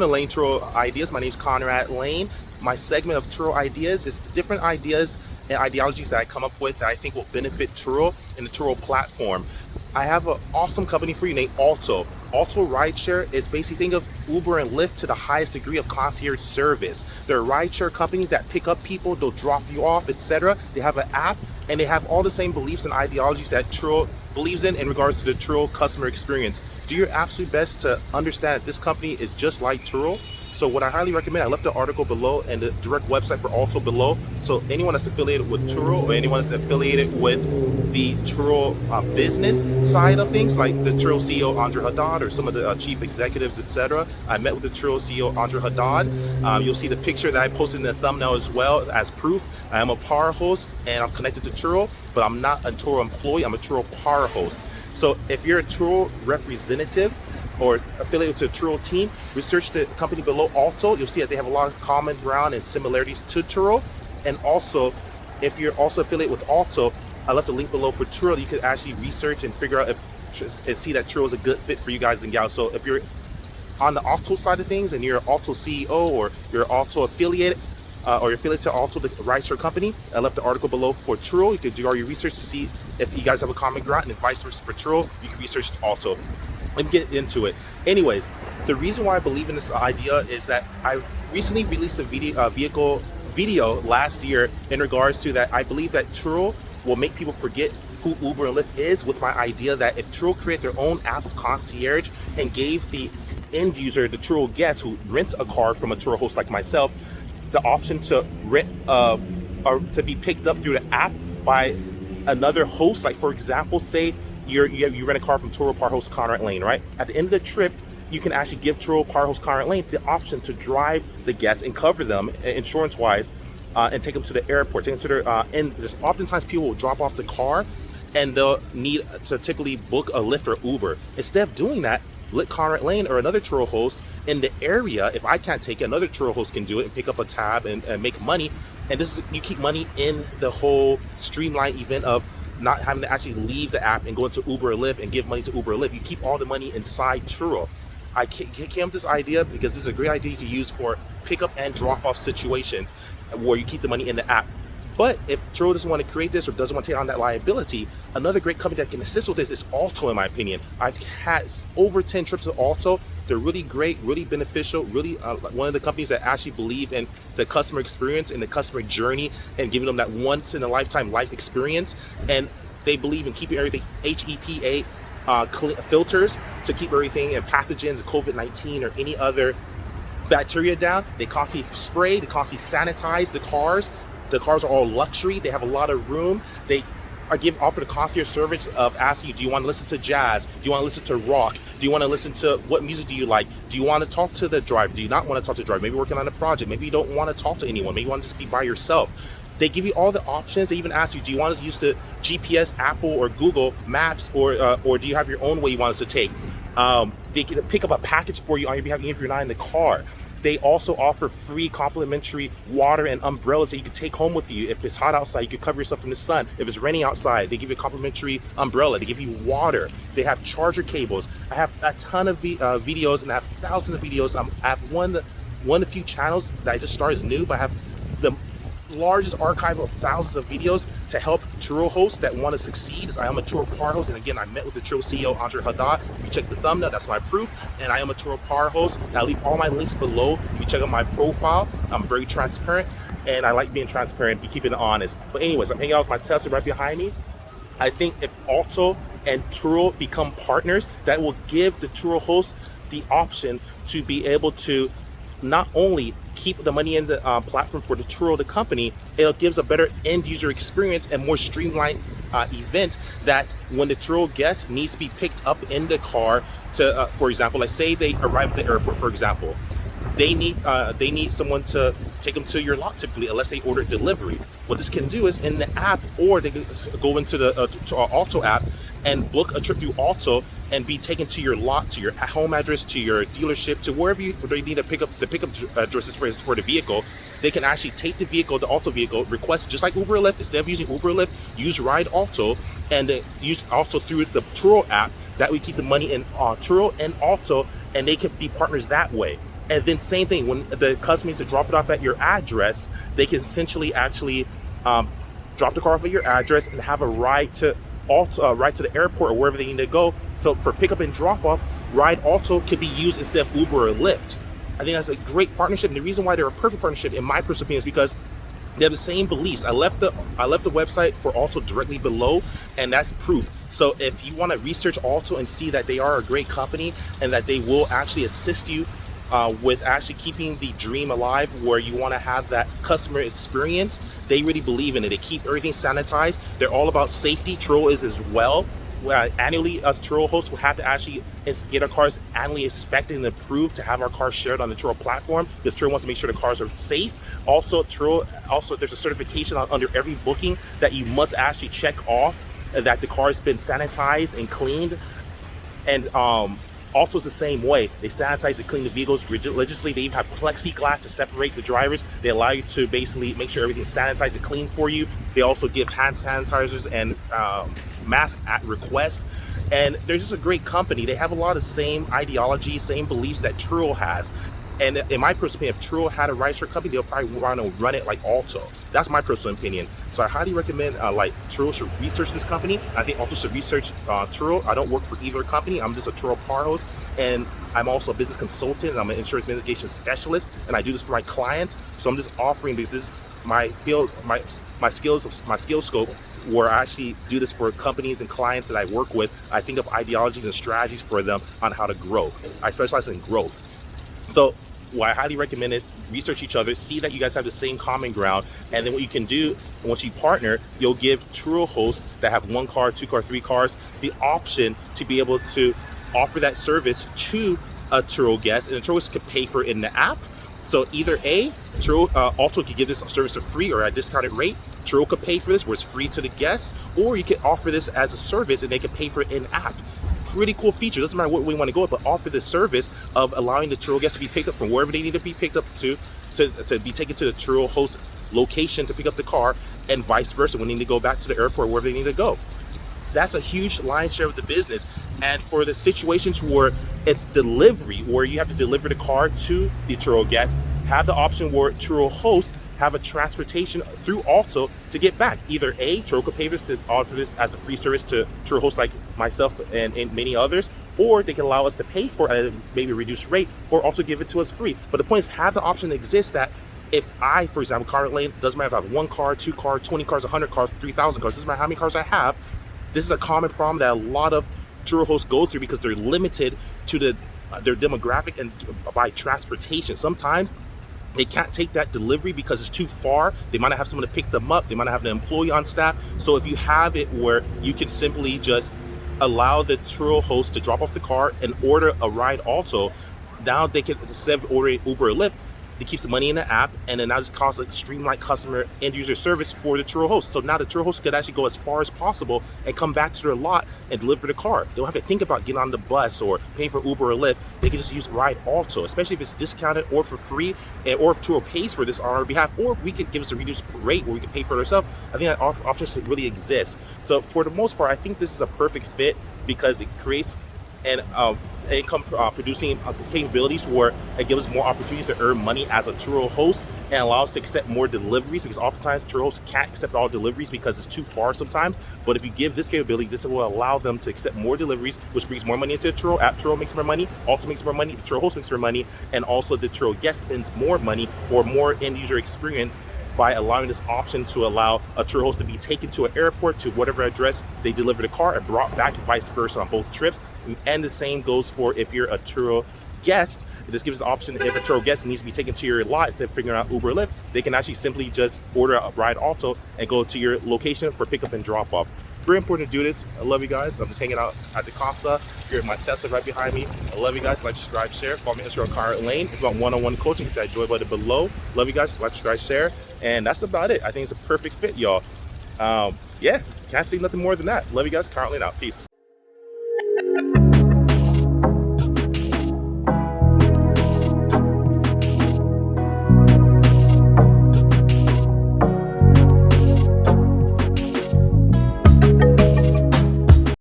to Layn Turo Ideas. My name is Conrad Layn. My segment of Turo Ideas is different ideas and ideologies that I come up with that I think will benefit Turo and the Turo platform. I have an awesome company for you named Alto. Alto Rideshare is basically, think of Uber and Lyft to the highest degree of concierge service. They're a rideshare company that pick up people, they'll drop you off, etc. They have an app and they have all the same beliefs and ideologies that Turo believes in regards to the Turo customer experience. Do your absolute best to understand that this company is just like Turo. So what I highly recommend, I left the article below and the direct website for Alto below. So anyone that's affiliated with Turo or anyone that's affiliated with the Turo business side of things, like the Turo CEO Andre Haddad or some of the chief executives, etc. I met with the Turo CEO Andre Haddad. You'll see the picture that I posted in the thumbnail as well as proof. I am a power host and I'm connected to Turo, but I'm not a Turo employee. I'm a Turo power host. So if you're a Turo representative or affiliated to the Turo team, research the company below Alto. You'll see that they have a lot of common ground and similarities to Turo. And also, if you're also affiliated with Alto, I left a link below for Turo. You could actually research and figure out and see that Turo is a good fit for you guys and gals. So if you're on the Alto side of things and you're an Alto CEO or you're an Alto affiliate, or you're affiliated to Alto, the rideshare company, I left the article below for Turo. You could do all your research to see if you guys have a common ground, and vice versa for Turo. You can research Alto. Let me get into it. Anyways, the reason why I believe in this idea is that I recently released a video last year in regards to that I believe that Turo will make people forget who Uber and Lyft is, with my idea that if Turo create their own app of concierge and gave the end user, the Turo guest who rents a car from a Turo host like myself, the option to rent or to be picked up through the app by another host. Like for example, say you rent a car from Turo power host Conrad Layn, right? At the end of the trip, you can actually give Turo power host Conrad Layn the option to drive the guests and cover them insurance wise, and take them to the airport, take them to their and there's oftentimes people will drop off the car and they'll need to typically book a Lyft or Uber. Instead of doing that, let Conrad Layn or another Turo host in the area, if I can't take it, another Turo host can do it and pick up a tab and make money. And this is, you keep money in the whole streamlined event of not having to actually leave the app and go into Uber or Lyft and give money to Uber or Lyft. You keep all the money inside Turo. I came up with this idea because this is a great idea you can use for pickup and drop off situations where you keep the money in the app. But if Turo doesn't want to create this or doesn't want to take on that liability, another great company that can assist with this is Alto, in my opinion. I've had over 10 trips to Alto. They're really great, really beneficial, really one of the companies that actually believe in the customer experience and the customer journey and giving them that once in a lifetime life experience. And they believe in keeping everything HEPA filters to keep everything and pathogens, COVID-19 or any other bacteria down. They constantly spray, they constantly sanitize the cars. The cars are all luxury. They have a lot of room. They offer the concierge service of asking you, do you want to listen to jazz? Do you want to listen to rock? Do you want to listen to, what music do you like? Do you want to talk to the driver? Do you not want to talk to the driver? Maybe working on a project. Maybe you don't want to talk to anyone. Maybe you want to just be by yourself. They give you all the options. They even ask you, do you want us to use the GPS, Apple, or Google Maps, or do you have your own way you want us to take? They can pick up a package for you on your behalf even if you're not in the car. They also offer free complimentary water and umbrellas that you can take home with you. If it's hot outside, you can cover yourself from the sun. If it's raining outside, they give you a complimentary umbrella. They give you water. They have charger cables. I have a ton of videos, and I have thousands of videos. I have one of few channels that I just started as new, but I have the largest archive of thousands of videos to help Turo hosts that want to succeed. As I am a Turo power host, and again, I met with the Turo CEO Andre Haddad. You check the thumbnail, that's my proof. And I am a Turo power host. And I leave all my links below. You can check out my profile. I'm very transparent, and I like being transparent, be keeping it honest. But anyways, I'm hanging out with my Tesla right behind me. I think if Alto and Turo become partners, that will give the Turo host the option to be able to not only keep the money in the platform for the Turo, the company, it gives a better end user experience and more streamlined event that when the Turo guest needs to be picked up in the car to, for example, like say they arrive at the airport, for example, they need someone to take them to your lot typically, unless they order delivery. What this can do is in the app, or they can go into the to our Alto app and book a trip through Alto and be taken to your lot, to your home address, to your dealership, to wherever they need to pick up the pickup addresses for the vehicle. They can actually take the vehicle, the Alto vehicle, request just like Uber or Lyft. Instead of using Uber or Lyft, use Ride Alto and then use Alto through the Turo app. That we keep the money in Turo and Alto, and they can be partners that way. And then same thing, when the customer needs to drop it off at your address, they can essentially actually drop the car off at your address and have a ride to ride to the airport or wherever they need to go. So for pickup and drop off, Ride Alto can be used instead of Uber or Lyft. I think that's a great partnership, and the reason why they're a perfect partnership, in my personal opinion, is because they have the same beliefs. I left the website for Alto directly below, and that's proof. So if you want to research Alto and see that they are a great company and that they will actually assist you with actually keeping the dream alive, where you want to have that customer experience, they really believe in it. They keep everything sanitized. They're all about safety. Turo is as well. Annually, us Turo hosts will have to actually get our cars annually inspected and approved to have our cars shared on the Turo platform, because Turo wants to make sure the cars are safe. Also, there's a certification under every booking that you must actually check off that the car has been sanitized and cleaned. And Alto's the same way. They sanitize and clean the vehicles religiously. They even have plexiglass to separate the drivers. They allow you to basically make sure everything's sanitized and clean for you. They also give hand sanitizers and masks at request. And they're just a great company. They have a lot of same ideology, same beliefs that Turo has. And in my personal opinion, if Turo had a rideshare company, they'll probably want to run it like Alto. That's my personal opinion. So I highly recommend Turo should research this company. I think Alto should research Turo. I don't work for either company. I'm just a Turo car host, and I'm also a business consultant. I'm an insurance mitigation specialist, and I do this for my clients. So I'm just offering, because this is my field, my skill scope, where I actually do this for companies and clients that I work with. I think of ideologies and strategies for them on how to grow. I specialize in growth. So what I highly recommend is research each other, see that you guys have the same common ground, and then what you can do, once you partner, you'll give Turo hosts that have 1 car, 2 car, 3 cars the option to be able to offer that service to a Turo guest, and the Turo guest could pay for it in the app. So either Alto could give this service for free or at a discounted rate. Turo could pay for this, where it's free to the guests, or you could offer this as a service and they could pay for it in app. Pretty cool feature. Doesn't matter what we want to go with, but offer the service of allowing the Turo guests to be picked up from wherever they need to be picked up to be taken to the Turo host location to pick up the car, and vice versa when they need to go back to the airport, wherever they need to go. That's a huge lion's share of the business. And for the situations where it's delivery, where you have to deliver the car to the Turo guest, have the option where Turo hosts have a transportation through Alto to get back. Either Turo could pay this to offer this as a free service to Turo hosts like myself and many others, or they can allow us to pay for it at a maybe reduced rate, or also give it to us free. But the point is, have the option exist that if I, for example, Conrad Layn, doesn't matter if I have 1 car, 2 cars, 20 cars, 100 cars, 3,000 cars, doesn't matter how many cars I have. This is a common problem that a lot of Turo hosts go through, because they're limited to their demographic and by transportation. Sometimes they can't take that delivery because it's too far. They might not have someone to pick them up. They might not have an employee on staff. So if you have it where you can simply just allow the Turo host to drop off the car and order a ride Alto, now they can, instead of ordering Uber or Lyft, it keeps the money in the app, and then now just costs a streamlined customer end user service for the Turo host. So now the Turo host could actually go as far as possible and come back to their lot and deliver the car. They don't have to think about getting on the bus or paying for Uber or Lyft. They can just use Ride Alto, especially if it's discounted or for free, or if Turo pays for this on our behalf, or if we could give us a reduced rate where we can pay for it ourselves. I think that option should really exist. So for the most part, I think this is a perfect fit, because it creates an income producing capabilities where it gives us more opportunities to earn money as a Turo host, and allow us to accept more deliveries, because oftentimes Turo hosts can't accept all deliveries because it's too far sometimes. But if you give this capability, this will allow them to accept more deliveries, which brings more money into the Turo app. Turo makes more money, Alto makes more money, the Turo host makes more money, and also the Turo guest spends more money or more end user experience by allowing this option to allow a Turo host to be taken to an airport, to whatever address they deliver the car, and brought back, and vice versa on both trips. And the same goes for if you're a Turo guest. This gives the option, if a Turo guest needs to be taken to your lot, instead of figuring out Uber or Lyft, they can actually simply just order a ride Alto and go to your location for pickup and drop off. Very important to do this. I love you guys. I'm just hanging out at the Casa. Here at my Tesla right behind me. I love you guys. Like, subscribe, share. Follow me on Instagram, Conrad Layn. If you want one-on-one coaching, hit that join button below. Love you guys. Like, subscribe, share. And that's about it. I think it's a perfect fit, y'all. Yeah, can't say nothing more than that. Love you guys. Conrad Layn out. Peace.